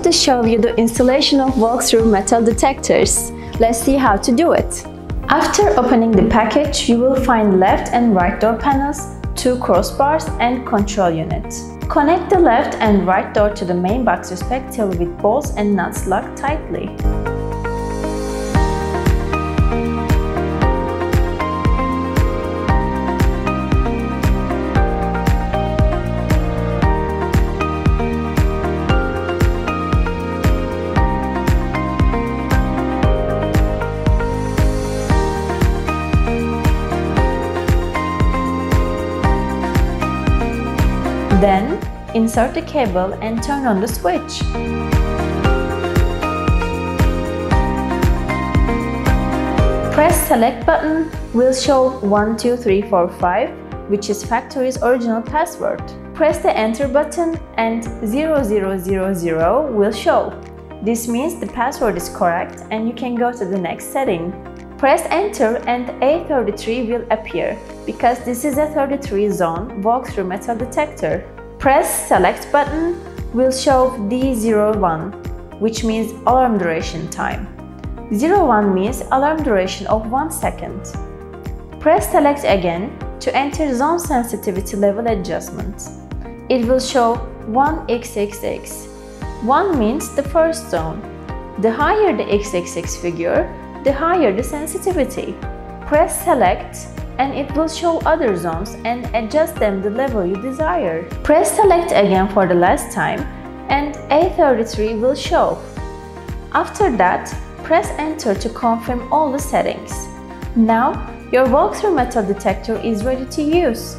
wanted to show you the installation of walkthrough metal detectors. Let's see how to do it. After opening the package, you will find left and right door panels, 2 crossbars and control unit. Connect the left and right door to the main box respectively with bolts and nuts locked tightly. Then, insert the cable and turn on the switch. Press select button will show 12345, which is factory's original password. Press the enter button and 0000 will show. This means the password is correct and you can go to the next setting. Press enter and A33 will appear because this is a 33 zone walk-through metal detector. Press select button will show D01, which means alarm duration time. 01 means alarm duration of 1 second. Press select again to enter zone sensitivity level adjustment. It will show 1xxx. 1 means the first zone. The higher the xxx figure, the higher the sensitivity. Press select and it will show other zones and adjust them the level you desire. Press select again for the last time and A33 will show. After that, press enter to confirm all the settings. Now, your walkthrough metal detector is ready to use.